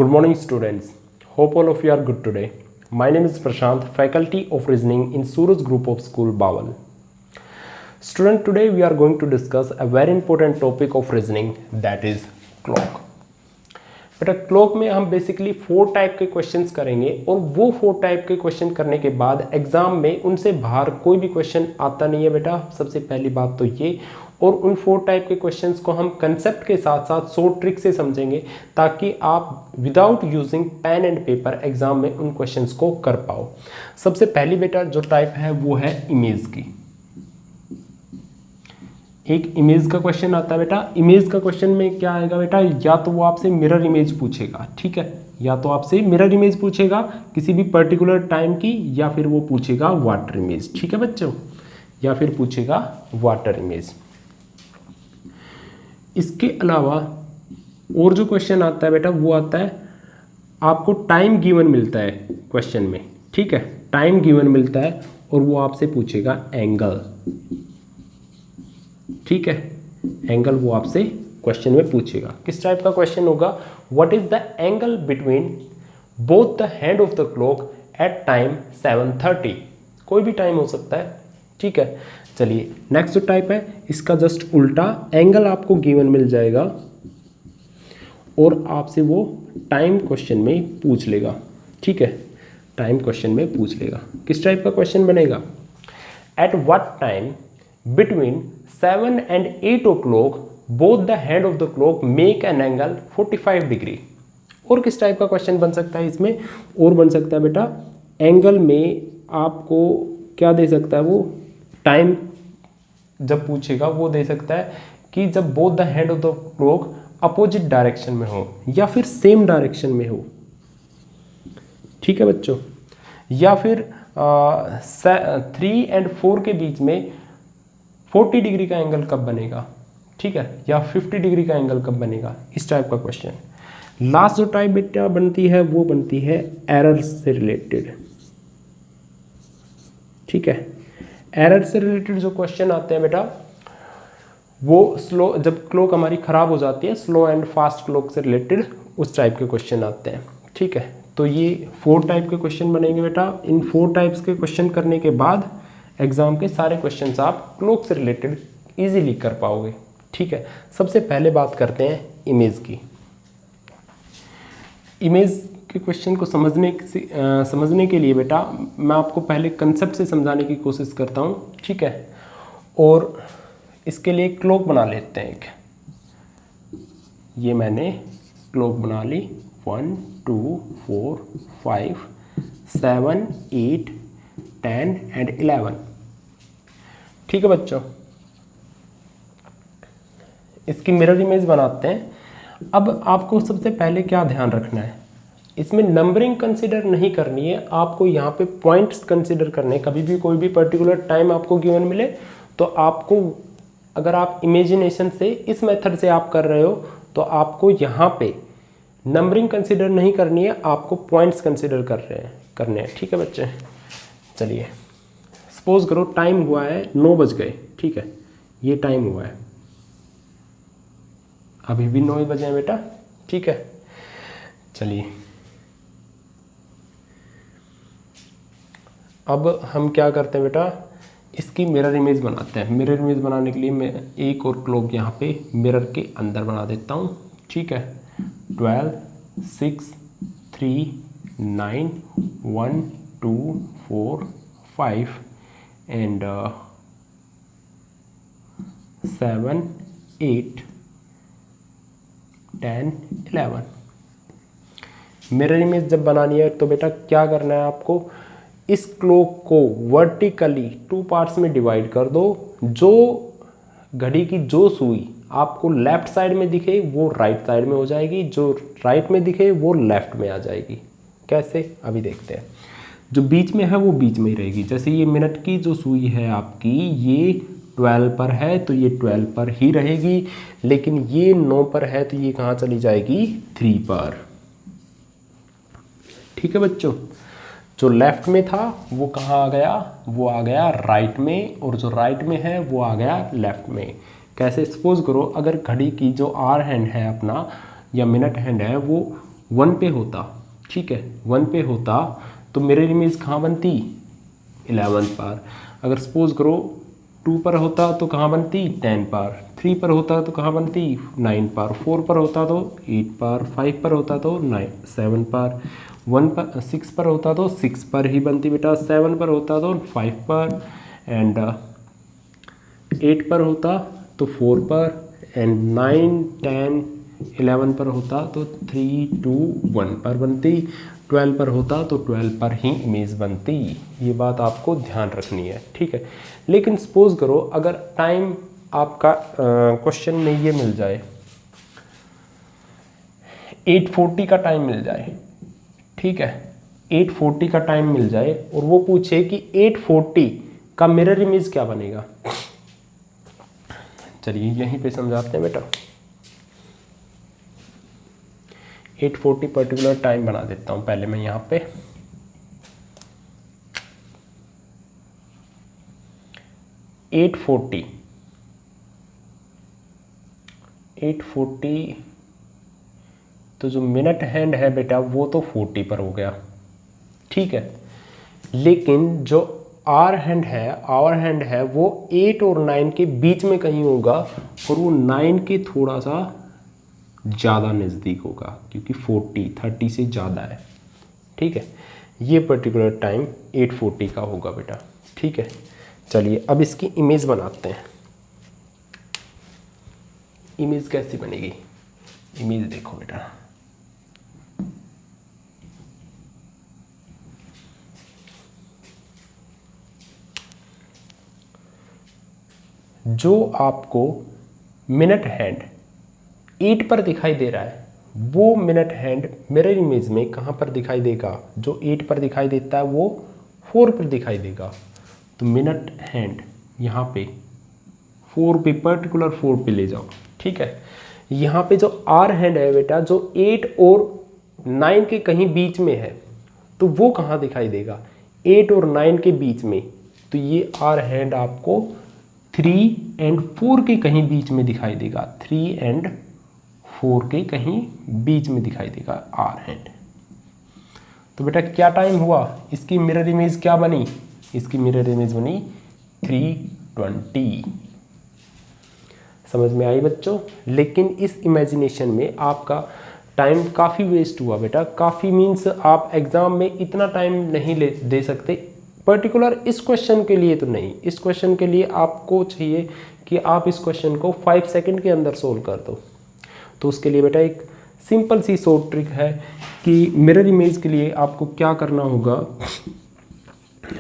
Good morning, students. Hope all of you are good today. My name is Prashant, Faculty of Reasoning in Suraj Group of School, Bawal. Student, today we are going to discuss a very important topic of reasoning, that is clock. बेटा clock में हम basically 4 type के questions करेंगे और वो 4 type के question करने के बाद एग्जाम में उनसे बाहर कोई भी क्वेश्चन आता नहीं है बेटा, सबसे पहली बात तो ये। और उन 4 टाइप के क्वेश्चंस को हम कंसेप्ट के साथ साथ शॉर्ट ट्रिक से समझेंगे ताकि आप without using pen and paper exam में उन क्वेश्चंस को कर पाओ। सबसे पहली बेटा जो टाइप है वो है इमेज की। एक इमेज का क्वेश्चन आता है बेटा। इमेज का क्वेश्चन में क्या आएगा बेटा, या तो वो आपसे मिरर इमेज पूछेगा, ठीक है, या तो आपसे मिरर इमेज पूछेगा किसी भी पर्टिकुलर टाइम की, या फिर वो पूछेगा वाटर इमेज, ठीक है बच्चों, या फिर पूछेगा वाटर इमेज। इसके अलावा और जो क्वेश्चन आता है बेटा वो आता है आपको टाइम गिवन मिलता है क्वेश्चन में, ठीक है, टाइम गिवन मिलता है और वो आपसे पूछेगा एंगल, ठीक है, एंगल वो आपसे क्वेश्चन में पूछेगा। किस टाइप का क्वेश्चन होगा, what is the angle between both the hand of the clock at time 7:30, कोई भी टाइम हो सकता है, ठीक है। चलिए नेक्स्ट जो टाइप है इसका जस्ट उल्टा, एंगल आपको गिवन मिल जाएगा और आपसे वो टाइम क्वेश्चन में पूछ लेगा, ठीक है, टाइम क्वेश्चन में पूछ लेगा। किस टाइप का क्वेश्चन बनेगा, at what time between 7 and 8 o'clock both the hand of the clock make an angle 45 degree. और किस टाइप का क्वेश्चन बन सकता है इसमें, और बन सकता है बेटा एंगल में आपको क्या दे सकता है, वो टाइम जब पूछेगा वो दे सकता है कि जब both the hand of the clock opposite direction में हो या फिर सेम डायरेक्शन में हो, ठीक है बच्चों, या फिर 3 and 4 के बीच में 40 डिग्री का एंगल कब बनेगा, ठीक है, या 50 डिग्री का एंगल कब बनेगा, इस टाइप का क्वेश्चन। लास्ट जो टाइप बेटा बनती है वो बनती है एरर से रिलेटेड, ठीक है। एरर से रिलेटेड जो क्वेश्चन आते हैं बेटा वो स्लो, जब क्लॉक हमारी ख़राब हो जाती है, स्लो एंड फास्ट क्लॉक से रिलेटेड उस टाइप के क्वेश्चन आते हैं, ठीक है। तो ये 4 टाइप के क्वेश्चन बनेंगे बेटा। इन 4 टाइप्स के क्वेश्चन करने के बाद एग्जाम के सारे क्वेश्चंस आप क्लॉक से रिलेटेड इजीली कर पाओगे, ठीक है। सबसे पहले बात करते हैं इमेज की। इमेज के क्वेश्चन को समझने के लिए बेटा मैं आपको पहले कंसेप्ट से समझाने की कोशिश करता हूँ, ठीक है। और इसके लिए क्लॉक बना लेते हैं एक, ये मैंने क्लॉक बना ली 1 2 4 5 7 8 10 and 11, ठीक है बच्चों। इसकी मिरर इमेज बनाते हैं। अब आपको सबसे पहले क्या ध्यान रखना है, इसमें नंबरिंग कंसीडर नहीं करनी है, आपको यहाँ पे पॉइंट्स कंसीडर करने हैं। कभी भी कोई भी पर्टिकुलर टाइम आपको गिवन मिले तो आपको, अगर आप इमेजिनेशन से इस मेथड से आप कर रहे हो तो आपको यहाँ पे नंबरिंग कंसीडर नहीं करनी है, आपको पॉइंट्स कंसीडर करने हैं, ठीक है बच्चे। चलिए सपोज करो टाइम हुआ है 9 बज गए, ठीक है, ये टाइम हुआ है, अभी भी 9 बजे हैं बेटा, ठीक है। चलिए अब हम क्या करते हैं बेटा, इसकी मिरर इमेज बनाते हैं। मिरर इमेज बनाने के लिए मैं एक और क्लॉक यहाँ पे मिरर के अंदर बना देता हूँ, ठीक है। 12 6 3 9 1 2 4 5 and 7 8 10 11। मिरर इमेज जब बनानी है तो बेटा क्या करना है आपको, इस क्लॉक को वर्टिकली 2 पार्ट्स में डिवाइड कर दो। जो घड़ी की जो सुई आपको लेफ्ट साइड में दिखे वो राइट साइड में हो जाएगी, जो राइट में दिखे वो लेफ्ट में आ जाएगी। कैसे, अभी देखते हैं। जो बीच में है वो बीच में ही रहेगी। जैसे ये मिनट की जो सुई है आपकी, ये 12 पर है तो ये 12 पर ही रहेगी, लेकिन ये 9 पर है तो ये कहाँ चली जाएगी, 3 पर, ठीक है बच्चों। जो लेफ्ट में था वो कहाँ आ गया, वो आ गया राइट में, और जो राइट में है वो आ गया लेफ्ट में। कैसे, सपोज करो अगर घड़ी की जो आवर हैंड है अपना या मिनट हैंड है वो 1 पे होता, ठीक है, 1 पे होता तो मिरर इमेज कहाँ बनती, 11 पर। अगर सपोज करो 2 पर होता तो कहाँ बनती, 10 पर। 3 पर होता तो कहाँ बनती, 9 पर। 4 पर होता तो 8 पर। 5 पर होता तो 7 पर। 1 पर 6 पर होता तो 6 पर ही बनती बेटा। 7 पर होता तो 5 पर। एंड 8 पर होता तो 4 पर। एंड 9 10 11 पर होता तो 3 2 1 पर बनती। 12 पर होता तो 12 पर ही इमेज बनती। ये बात आपको ध्यान रखनी है, ठीक है। लेकिन सपोज करो अगर टाइम आपका क्वेश्चन में ये मिल जाए 8:40 का टाइम मिल जाए, ठीक है, 8:40 का टाइम मिल जाए और वो पूछे कि 8:40 का मिरर इमेज क्या बनेगा। चलिए यहीं पे समझाते हैं बेटा। 8:40 पर्टिकुलर टाइम बना देता हूँ पहले मैं यहाँ पे। एट फोर्टी तो जो मिनट हैंड है बेटा वो तो 40 पर हो गया, ठीक है। लेकिन जो आवर हैंड है वो 8 और 9 के बीच में कहीं होगा और वो 9 के थोड़ा सा ज़्यादा नज़दीक होगा क्योंकि 30 से ज़्यादा है, ठीक है। ये पर्टिकुलर टाइम 8:40 का होगा बेटा, ठीक है। चलिए अब इसकी इमेज बनाते हैं। इमेज कैसी बनेगी, इमेज देखो बेटा। जो आपको मिनट हैंड 8 पर दिखाई दे रहा है वो मिनट हैंड मिरर इमेज में कहाँ पर दिखाई देगा, जो 8 पर दिखाई देता है वो 4 पर दिखाई देगा। तो मिनट हैंड यहाँ पे 4 पे, पर्टिकुलर 4 पे ले जाओ, ठीक है। यहाँ पे जो आर हैंड है बेटा जो 8 और 9 के कहीं बीच में है तो वो कहाँ दिखाई देगा, 8 और 9 के बीच में। तो ये आर हैंड आपको 3 और 4 के कहीं बीच में दिखाई देगा, 3 और 4 के कहीं बीच में दिखाई देगा आर हैंड। तो बेटा क्या टाइम हुआ, इसकी मिरर इमेज क्या बनी, इसकी मिरर इमेज बनी 3:20। समझ में आई बच्चों। लेकिन इस इमेजिनेशन में आपका टाइम काफ़ी वेस्ट हुआ बेटा, काफ़ी मीन्स आप एग्ज़ाम में इतना टाइम नहीं दे सकते पर्टिकुलर इस क्वेश्चन के लिए। तो नहीं, इस क्वेश्चन के लिए आपको चाहिए कि आप इस क्वेश्चन को 5 सेकंड के अंदर सोल्व कर दो। तो उसके लिए बेटा एक सिंपल सी शॉर्ट ट्रिक है कि मिरर इमेज के लिए आपको क्या करना होगा।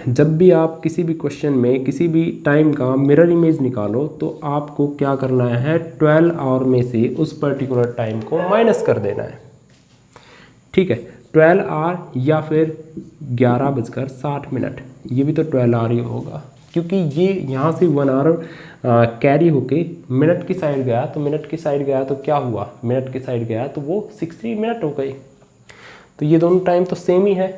जब भी आप किसी भी क्वेश्चन में किसी भी टाइम का मिरर इमेज निकालो तो आपको क्या करना है, 12 आवर में से उस पर्टिकुलर टाइम को माइनस कर देना है, ठीक है। 12 आवर या फिर 11:60, ये भी तो 12 आवर ही होगा क्योंकि ये यहाँ से 1 आवर कैरी होके मिनट की साइड गया। तो मिनट की साइड गया तो क्या हुआ, मिनट की साइड गया तो वो 60 मिनट हो गई। तो ये दोनों टाइम तो सेम ही है,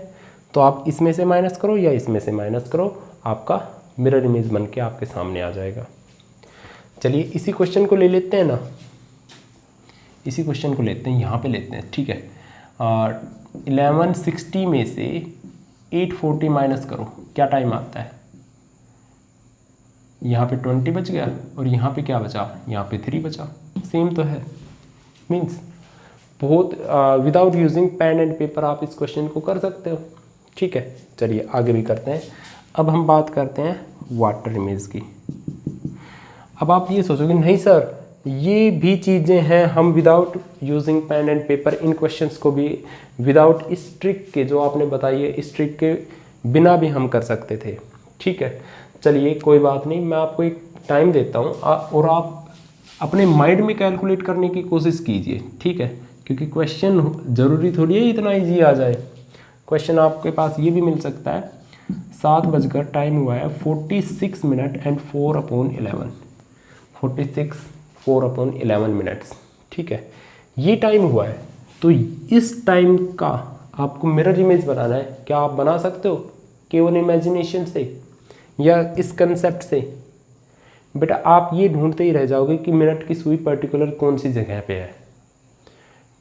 तो आप इसमें से माइनस करो या इसमें से माइनस करो, आपका मिरर इमेज बन के आपके सामने आ जाएगा। चलिए इसी क्वेश्चन को ले लेते हैं ना, इसी क्वेश्चन को लेते हैं, यहाँ पे लेते हैं, ठीक है। 1160 में से 840 माइनस करो, क्या टाइम आता है, यहाँ पे 20 बच गया और यहाँ पे क्या बचा, यहाँ पे 3 बचा। सेम तो है, मीन्स बहुत without using pen and paper आप इस क्वेश्चन को कर सकते हो, ठीक है। चलिए आगे भी करते हैं। अब हम बात करते हैं वाटर इमेज की। अब आप ये सोचोगे नहीं सर ये भी चीज़ें हैं, हम without using pen and paper इन क्वेश्चंस को भी विदाउट इस ट्रिक के जो आपने बताई है इस ट्रिक के बिना भी हम कर सकते थे, ठीक है। चलिए कोई बात नहीं, मैं आपको एक टाइम देता हूँ और आप अपने माइंड में कैलकुलेट करने की कोशिश कीजिए, ठीक है। क्योंकि क्वेश्चन ज़रूरी थोड़ी है इतना ईजी आ जाए। क्वेश्चन आपके पास ये भी मिल सकता है 7 बजकर टाइम हुआ है 46 मिनट एंड 4/11, 46 4/11 मिनट्स, ठीक है। ये टाइम हुआ है तो इस टाइम का आपको मिरर इमेज बनाना है। क्या आप बना सकते हो केवल इमेजिनेशन से या इस कंसेप्ट से? बेटा आप ये ढूंढते ही रह जाओगे कि मिनट की सुई पर्टिकुलर कौन सी जगह पे है,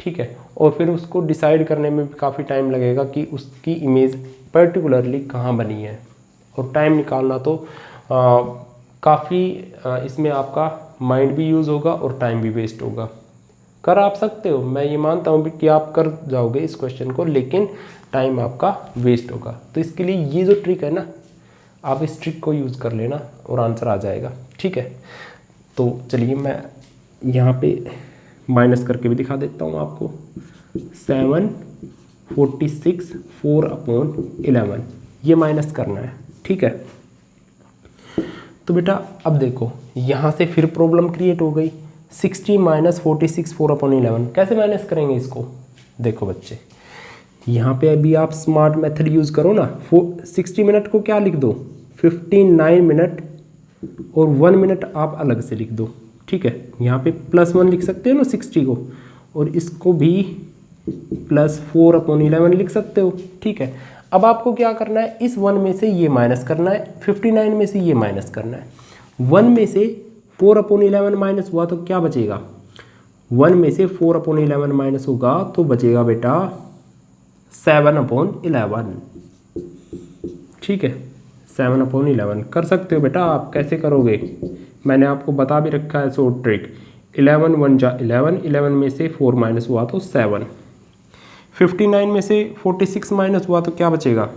ठीक है, और फिर उसको डिसाइड करने में भी काफ़ी टाइम लगेगा कि उसकी इमेज पर्टिकुलरली कहाँ बनी है, और टाइम निकालना तो काफ़ी इसमें आपका माइंड भी यूज़ होगा और टाइम भी वेस्ट होगा। कर आप सकते हो, मैं ये मानता हूँ कि आप कर जाओगे इस क्वेश्चन को, लेकिन टाइम आपका वेस्ट होगा। तो इसके लिए ये जो ट्रिक है ना, आप इस ट्रिक को यूज़ कर लेना और आंसर आ जाएगा। ठीक है, तो चलिए मैं यहाँ पे माइनस करके भी दिखा देता हूँ आपको। 746 4/11 ये माइनस करना है। ठीक है, तो बेटा अब देखो यहाँ से फिर प्रॉब्लम क्रिएट हो गई। 60 - 46 4/11 कैसे माइनस करेंगे इसको? देखो बच्चे, यहाँ पे अभी आप स्मार्ट मेथड यूज़ करो ना। 60 मिनट को क्या लिख दो, 59 मिनट, और 1 मिनट आप अलग से लिख दो। ठीक है, यहाँ पे +1 लिख सकते हो ना 60 को, और इसको भी +4/11 लिख सकते हो। ठीक है, अब आपको क्या करना है, इस 1 में से ये माइनस करना है, 59 में से ये माइनस करना है। 1 में से 4/11 माइनस हुआ तो क्या बचेगा? 1 में से 4/11 माइनस होगा तो बचेगा बेटा 7/11। ठीक है, 7/11 कर सकते हो बेटा। आप कैसे करोगे, मैंने आपको बता भी रखा है शॉर्ट ट्रिक। 11 1 जा 11, 11 में से 4 माइनस हुआ तो 7। 59 में से 46 माइनस हुआ तो क्या बचेगा?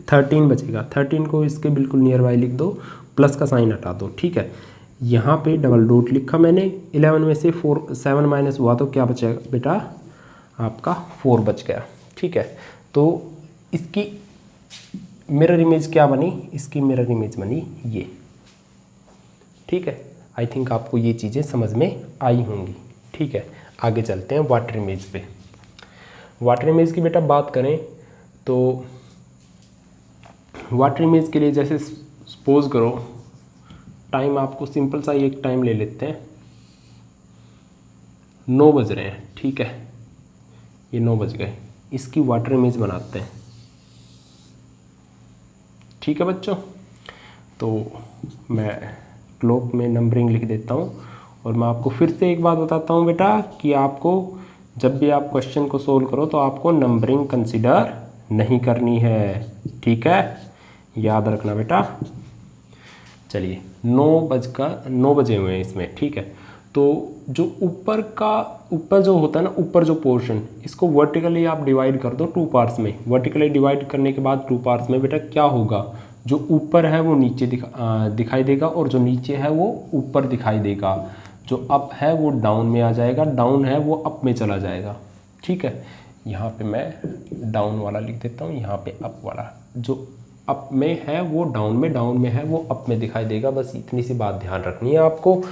13 बचेगा। 13 को इसके बिल्कुल नियर बाई लिख दो, प्लस का साइन हटा दो। ठीक है, यहाँ पे डबल डॉट लिखा मैंने। 11 में से 7 माइनस हुआ तो क्या बचेगा बेटा? आपका 4 बच गया। ठीक है, तो इसकी मिरर इमेज क्या बनी? इसकी मिरर इमेज बनी ये। ठीक है, आई थिंक आपको ये चीज़ें समझ में आई होंगी। ठीक है, आगे चलते हैं वाटर इमेज पे। वाटर इमेज की बेटा बात करें तो वाटर इमेज के लिए जैसे सपोज करो, टाइम आपको सिंपल सा एक टाइम ले लेते हैं, 9 बज रहे हैं। ठीक है, ये 9 बज गए, इसकी वाटर इमेज बनाते हैं। ठीक है बच्चों, तो मैं क्लॉक में नंबरिंग लिख देता हूँ, और मैं आपको फिर से एक बात बताता हूँ बेटा कि आपको जब भी आप क्वेश्चन को सोल्व करो तो आपको नंबरिंग कंसीडर नहीं करनी है। ठीक है, याद रखना बेटा। चलिए 9 बजे हुए हैं इसमें। ठीक है, तो जो ऊपर जो होता है ना, ऊपर जो पोर्शन, इसको वर्टिकली आप डिवाइड कर दो 2 पार्ट्स में। वर्टिकली डिवाइड करने के बाद 2 पार्ट्स में बेटा क्या होगा, जो ऊपर है वो नीचे दिखाई देगा, और जो नीचे है वो ऊपर दिखाई देगा। जो अप है वो डाउन में आ जाएगा, डाउन है वो अप में चला जाएगा। ठीक है, यहाँ पे मैं डाउन वाला लिख देता हूँ, यहाँ पे अप वाला। जो अप में है वो डाउन में, डाउन में है वो अप में दिखाई देगा। बस इतनी सी बात ध्यान रखनी है आपको।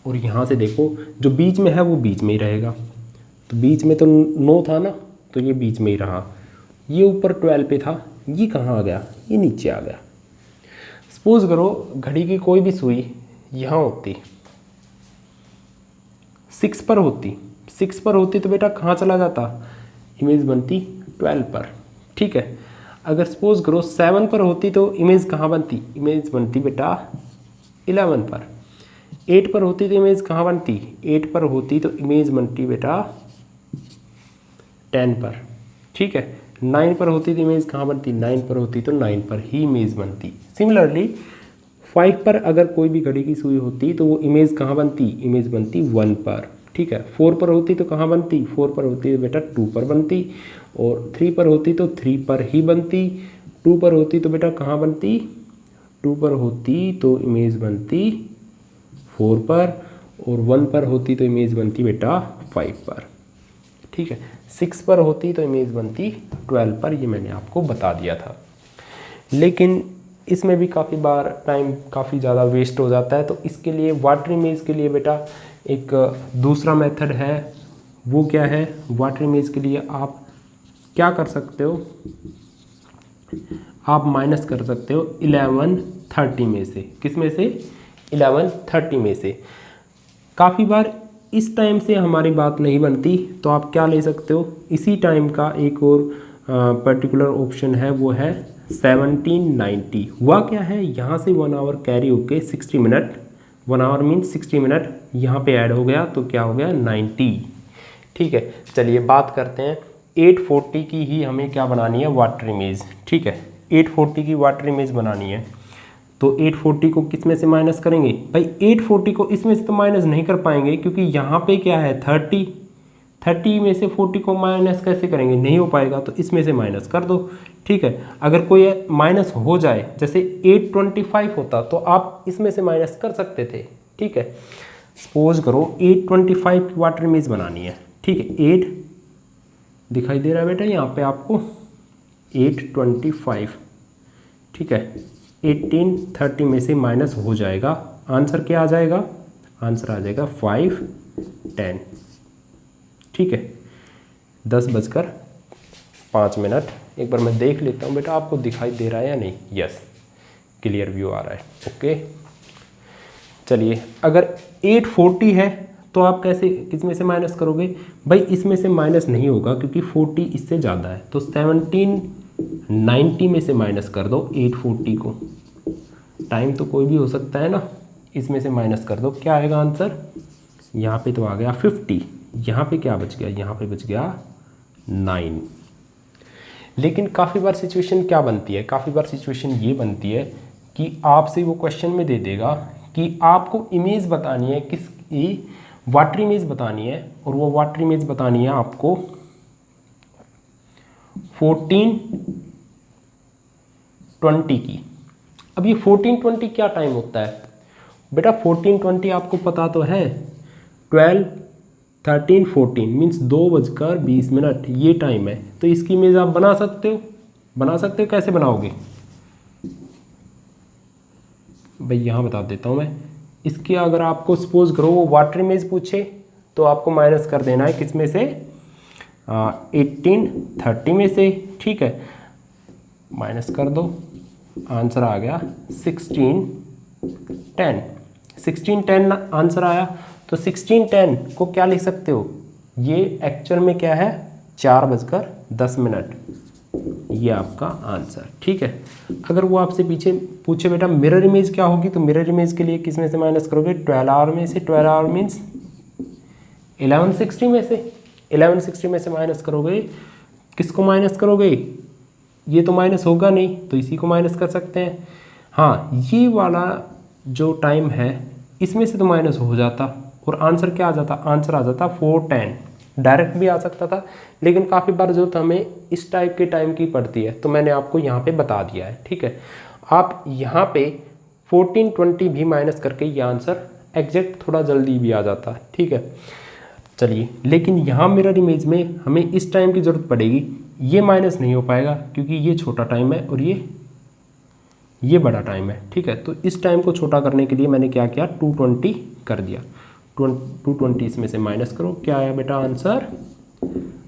और यहाँ से देखो, जो बीच में है वो बीच में ही रहेगा। तो बीच में तो 9 था ना, तो ये बीच में ही रहा। ये ऊपर 12 पे था, ये कहाँ आ गया? ये नीचे आ गया। सपोज करो घड़ी की कोई भी सुई यहाँ होती, 6 पर होती, 6 पर होती तो बेटा कहाँ चला जाता? इमेज बनती 12 पर। ठीक है, अगर सपोज करो 7 पर होती तो इमेज कहाँ बनती? इमेज बनती बेटा 11 पर। 8 पर होती तो इमेज कहाँ बनती? 8 पर होती तो इमेज बनती बेटा 10 पर। ठीक है, 9 पर होती तो इमेज कहाँ बनती? 9 पर होती तो 9 पर ही इमेज बनती। सिमिलरली 5 पर अगर कोई भी घड़ी की सुई होती तो वो इमेज कहाँ बनती? इमेज बनती 1 पर। ठीक है, 4 पर होती तो कहाँ बनती? 4 पर होती तो बेटा 2 पर बनती, और 3 पर होती तो 3 पर ही बनती। 2 पर होती तो बेटा कहाँ बनती? 2 पर होती तो इमेज बनती 4 पर, और 1 पर होती तो इमेज बनती बेटा 5 पर। ठीक है, 6 पर होती तो इमेज बनती 12 पर। ये मैंने आपको बता दिया था, लेकिन इसमें भी काफ़ी बार टाइम काफ़ी ज़्यादा वेस्ट हो जाता है। तो इसके लिए वाटर इमेज के लिए बेटा एक दूसरा मेथड है। वो क्या है? वाटर इमेज के लिए आप क्या कर सकते हो, आप माइनस कर सकते हो 11:30 में से। किस में से? 11:30 में से। काफ़ी बार इस टाइम से हमारी बात नहीं बनती, तो आप क्या ले सकते हो, इसी टाइम का एक और पर्टिकुलर ऑप्शन है, वो है 1790। हुआ क्या है, यहाँ से 1 आवर कैरी होके 60 मिनट, 1 आवर मीन्स 60 मिनट यहाँ पे ऐड हो गया, तो क्या हो गया 90। ठीक है। चलिए बात करते हैं 840 की ही हमें क्या बनानी है, वाटर इमेज। ठीक है, 840 की वाटर इमेज बनानी है, तो 840 को किस में से माइनस करेंगे भाई, 840 को इसमें से तो माइनस नहीं कर पाएंगे क्योंकि यहाँ पे क्या है 30 में से 40 को माइनस कैसे करेंगे, नहीं हो पाएगा, तो इसमें से माइनस कर दो। ठीक है, अगर कोई माइनस हो जाए जैसे 825 होता तो आप इसमें से माइनस कर सकते थे। ठीक है, सपोज करो 825 की वाटर इमेज बनानी है। ठीक है, 8 दिखाई दे रहा है बेटा यहाँ पे आपको 825। ठीक है, 18 30 में से माइनस हो जाएगा, आंसर क्या आ जाएगा, आंसर आ जाएगा 5 10। ठीक है, 10:05। एक बार मैं देख लेता हूँ बेटा आपको दिखाई दे रहा है या नहीं। यस, क्लियर व्यू आ रहा है। ओके, चलिए अगर 840 है तो आप कैसे किस में से माइनस करोगे भाई, इसमें से माइनस नहीं होगा क्योंकि 40 इससे ज़्यादा है, तो 1790 में से माइनस कर दो 840 को। टाइम तो कोई भी हो सकता है ना, इसमें से माइनस कर दो, क्या आएगा आंसर, यहाँ पे तो आ गया 50, यहाँ पे क्या बच गया, यहाँ पे बच गया 9। लेकिन काफ़ी बार सिचुएशन क्या बनती है, काफ़ी बार सिचुएशन ये बनती है कि आपसे वो क्वेश्चन में दे देगा कि आपको इमेज बतानी है, किसकी, वाटर इमेज बतानी है, और वो वाटर इमेज बतानी है आपको 1420 की। अब ये 1420 क्या टाइम होता है बेटा, 1420 आपको पता तो है, 12 13 14 मीन्स 2:20 ये टाइम है, तो इसकी इमेज आप बना सकते हो, कैसे बनाओगे भाई, यहाँ बता देता हूँ मैं। इसकी अगर आपको सपोज करो वो वाटर इमेज पूछे तो आपको माइनस कर देना है किस में से, 18 30 में से। ठीक है, माइनस कर दो, आंसर आ गया 1610 आंसर आया। तो 1610 को क्या लिख सकते हो, ये एक्चुअल में क्या है 4:10, ये आपका आंसर। ठीक है, अगर वो आपसे पीछे पूछे बेटा मिरर इमेज क्या होगी, तो मिरर इमेज के लिए किस में से माइनस करोगे, 12 आवर में से। 12 आवर मीन्स 1160 में से, 1160 में से माइनस करोगे, किसको माइनस करोगे, ये तो माइनस होगा नहीं तो इसी को माइनस कर सकते हैं। हाँ, ये वाला जो टाइम है इसमें से तो माइनस हो जाता और आंसर क्या आ जाता, आंसर आ जाता 410। डायरेक्ट भी आ सकता था, लेकिन काफ़ी बार जरूरत हमें इस टाइप के टाइम की पड़ती है, तो मैंने आपको यहाँ पे बता दिया है। ठीक है, आप यहाँ पे 1420 भी माइनस करके ये आंसर एग्जैक्ट थोड़ा जल्दी भी आ जाता है। ठीक है, चलिए, लेकिन यहाँ मिरर इमेज में हमें इस टाइम की ज़रूरत पड़ेगी, ये माइनस नहीं हो पाएगा क्योंकि ये छोटा टाइम है और ये बड़ा टाइम है। ठीक है, तो इस टाइम को छोटा करने के लिए मैंने क्या किया, 220 कर दिया। 220 इसमें से माइनस करो, क्या आया बेटा आंसर,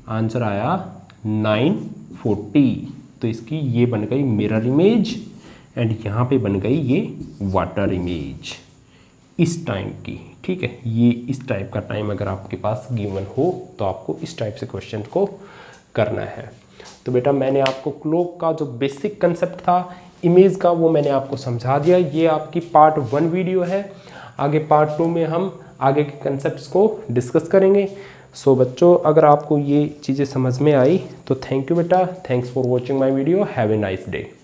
आंसर आया 940। तो इसकी ये बन गई मिरर इमेज एंड यहाँ पे बन गई ये वाटर इमेज इस टाइम की। ठीक है, ये इस टाइप का टाइम अगर आपके पास गिवन हो तो आपको इस टाइप से क्वेश्चन को करना है। तो बेटा मैंने आपको क्लॉक का जो बेसिक कंसेप्ट था इमेज का वो मैंने आपको समझा दिया। ये आपकी पार्ट 1 वीडियो है, आगे पार्ट 2 में हम आगे के कंसेप्ट्स को डिस्कस करेंगे। सो बच्चों, अगर आपको ये चीज़ें समझ में आई तो थैंक यू बेटा, thanks for watching my video, have a nice day.